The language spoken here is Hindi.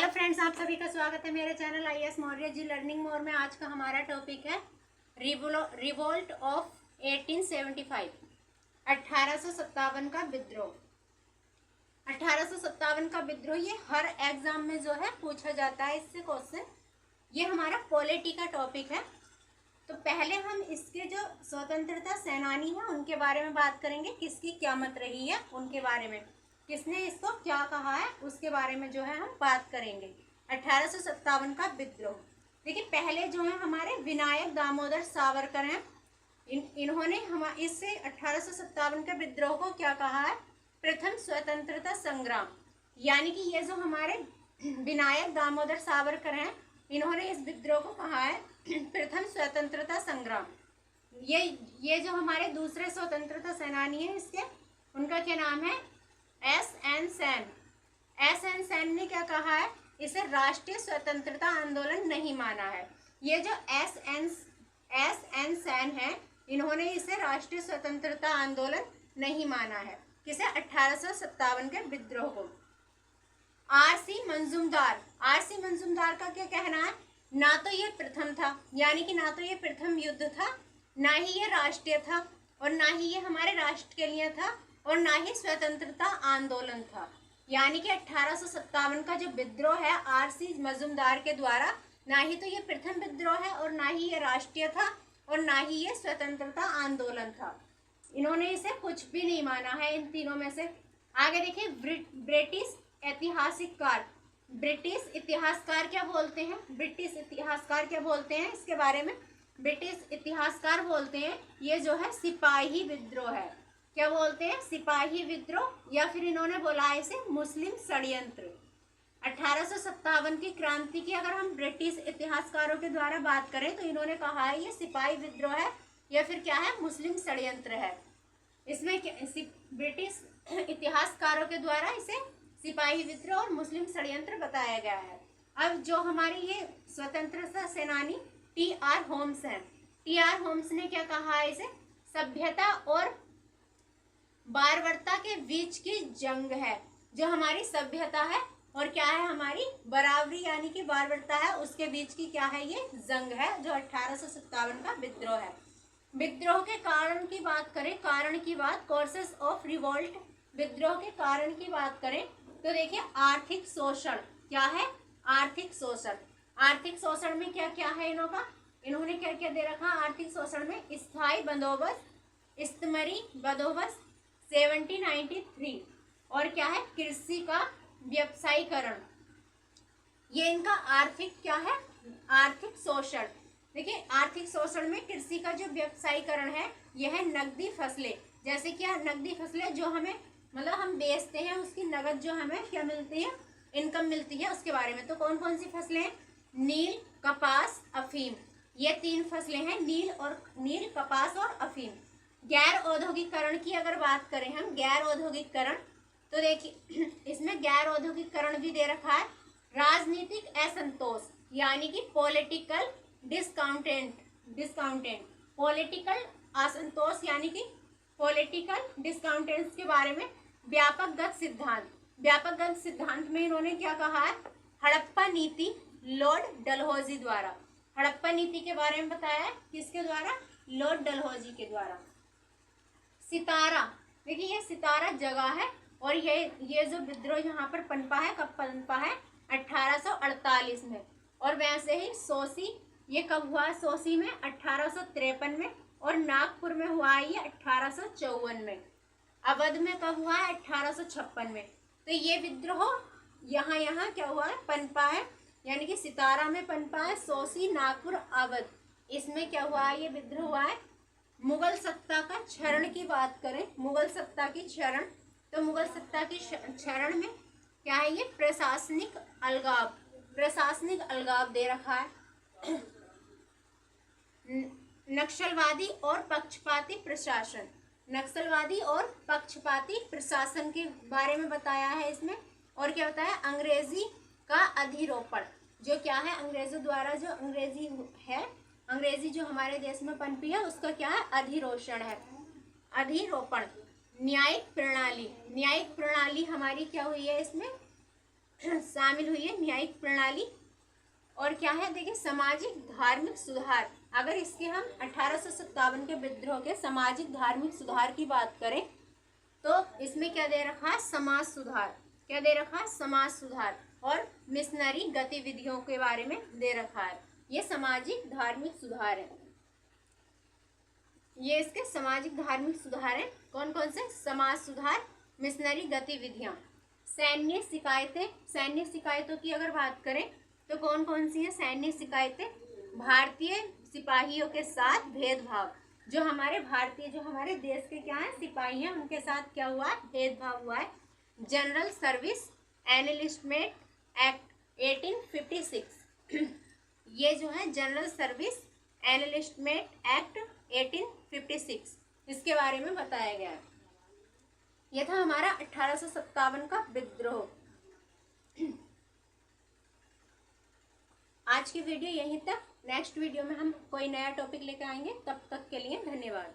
हेलो फ्रेंड्स, आप सभी का स्वागत है मेरे channel IAS Maurya ji learning more में। आज का हमारा टॉपिक है रिवोल्ट ऑफ 1875, 1857 का विद्रोह। 1857 का विद्रोह ये हर एग्जाम में जो है पूछा जाता है इससे क्वेश्चन। ये हमारा पॉलिटी का टॉपिक है। तो पहले हम इसके जो स्वतंत्रता सेनानी हैं उनके बारे में बात करेंगे, किसकी क्या मत रही है उनके बारे में, किसने इसको क्या कहा है उसके बारे में जो है हम बात करेंगे। 1857 का विद्रोह। देखिए, पहले जो है हमारे विनायक दामोदर सावरकर हैं। इन्होंने हम इससे 1857 के विद्रोह को क्या कहा है, प्रथम स्वतंत्रता संग्राम। यानी कि ये जो हमारे विनायक दामोदर सावरकर हैं, इन्होंने इस विद्रोह को कहा है प्रथम स्वतंत्रता संग्राम। ये जो हमारे दूसरे स्वतंत्रता सेनानी हैं इसके, उनका क्या नाम है, S.N. सेन। S.N. सेन ने क्या कहा है, इसे राष्ट्रीय स्वतंत्रता आंदोलन नहीं माना है। ये जो S.N. सेन है, इन्होंने इसे राष्ट्रीय स्वतंत्रता आंदोलन नहीं माना है। किसे, 1857 के विद्रोह को। R.C. मंजूमदार का क्या कहना है, ना तो ये प्रथम था, यानी कि ना तो ये प्रथम युद्ध था, ना ही ये राष्ट्रीय था, और ना ही ये हमारे राष्ट्र के लिए था, और ना ही स्वतंत्रता आंदोलन था। यानी कि 1857 का जो विद्रोह है R.C. मजूमदार के द्वारा, ना ही तो ये प्रथम विद्रोह है, और ना ही ये राष्ट्रीय था, और ना ही ये स्वतंत्रता आंदोलन था। इन्होंने इसे कुछ भी नहीं माना है इन तीनों में से। आगे देखिए, ब्रिटिश इतिहासकार क्या बोलते हैं इसके बारे में। ब्रिटिश इतिहासकार बोलते हैं ये जो है सिपाही विद्रोह है। क्या बोलते हैं, सिपाही विद्रोह, या फिर इन्होंने बोला है इसे मुस्लिम षड्यंत्र। 1857 की क्रांति की अगर हम ब्रिटिश इतिहासकारों के द्वारा बात करें तो इन्होंने कहा है ये सिपाही विद्रोह है, या फिर क्या है, मुस्लिम षड्यंत्र है। इसमें ब्रिटिश इतिहासकारों के द्वारा इसे सिपाही विद्रोह और मुस्लिम षड्यंत्र बताया गया है। अब जो हमारी ये स्वतंत्रता सेनानी T.R. होम्स हैं, T.R. होम्स ने क्या कहा है, इसे सभ्यता और बारबरता के बीच की जंग है। जो हमारी सभ्यता है और क्या है, हमारी बराबरी यानी कि बारबरता है, उसके बीच की क्या है, ये जंग है, जो 1857 का विद्रोह है। विद्रोह के कारण की बात करें, कॉजेस ऑफ रिवोल्ट, विद्रोह के कारण की बात करें तो देखिए, आर्थिक शोषण। क्या है, आर्थिक शोषण में क्या क्या है इन्होंने क्या क्या दे रखा आर्थिक शोषण में, स्थायी बंदोबस्त, इस्तमरी बंदोबस्त 1793, और क्या है, कृषि का व्यवसायीकरण। ये इनका आर्थिक क्या है, आर्थिक शोषण। देखिए, आर्थिक शोषण में कृषि का जो व्यवसायीकरण है यह है नकदी फसलें। जैसे क्या, नकदी फसलें जो हमें मतलब हम बेचते हैं, उसकी नगद जो हमें क्या मिलती है, इनकम मिलती है, उसके बारे में। तो कौन कौन सी फसलें हैं, नील, कपास, अफीम। ये तीन फसलें हैं, नील, कपास और अफीम। गैर औद्योगिकरण की अगर बात करें हम, गैर औद्योगिकरण, तो देखिए इसमें गैर औद्योगिकरण भी दे रखा है। राजनीतिक असंतोष यानी कि पॉलिटिकल डिस्काउंटेंट, पॉलिटिकल असंतोष यानी कि पॉलिटिकल डिस्काउंटेंट्स के बारे में। व्यापक गत सिद्धांत में इन्होंने क्या कहा है, हड़प्पा नीति, लॉर्ड डलहौजी द्वारा। हड़प्पा नीति के बारे में बताया है, किसके द्वारा, लॉर्ड डलहौजी के द्वारा। सितारा, देखिए ये सितारा जगह है, और ये जो विद्रोह यहाँ पर पनपा है, कब पनपा है, 1848 में। और वैसे ही सोसी, ये कब हुआ है, सोसी में 1853 में, और नागपुर में हुआ है ये 1854 में। अवध में कब हुआ है, 1856 में। तो ये विद्रोह यहाँ क्या हुआ है, पनपा है, यानी कि सितारा में पनपा है, सोसी, नागपुर, अवध, इसमें क्या हुआ है, ये विद्रोह हुआ है। मुगल सत्ता का क्षरण की बात करें, मुगल सत्ता की क्षरण, तो मुगल सत्ता की क्षरण में क्या है, ये प्रशासनिक अलगाव दे रखा है। नक्सलवादी और पक्षपाती प्रशासन के बारे में बताया है इसमें। और क्या बताया, अंग्रेजी का अधिरोपण, जो क्या है, अंग्रेजों द्वारा जो अंग्रेजी जो हमारे देश में पनपी है उसका क्या है, अधिरोपण। न्यायिक प्रणाली हमारी क्या हुई है इसमें, शामिल हुई है न्यायिक प्रणाली। और क्या है, देखिए सामाजिक धार्मिक सुधार। अगर इसके हम 1857 के विद्रोह के सामाजिक धार्मिक सुधार की बात करें तो इसमें क्या दे रखा है, समाज सुधार। क्या दे रखा है, समाज सुधार। और मिशनरी गतिविधियों के बारे में दे रखा है। ये सामाजिक धार्मिक सुधार है, ये इसके सामाजिक धार्मिक सुधार है। कौन कौन से, समाज सुधार, मिशनरी गतिविधियां, सैन्य शिकायतें। सैन्य शिकायतों की अगर बात करें तो कौन कौन सी है सैन्य शिकायतें, भारतीय सिपाहियों के साथ भेदभाव। जो हमारे भारतीय, जो हमारे देश के क्या है, सिपाही हैं, उनके साथ क्या हुआ है, भेदभाव हुआ है। जनरल सर्विस एनलिस्टमेंट एक्ट 1856 ये जो है जनरल सर्विस एनलिस्टमेंट एक्ट 1856 इसके बारे में बताया गया है। यह था हमारा 1857 का विद्रोह। आज की वीडियो यहीं तक। नेक्स्ट वीडियो में हम कोई नया टॉपिक लेकर आएंगे। तब तक के लिए धन्यवाद।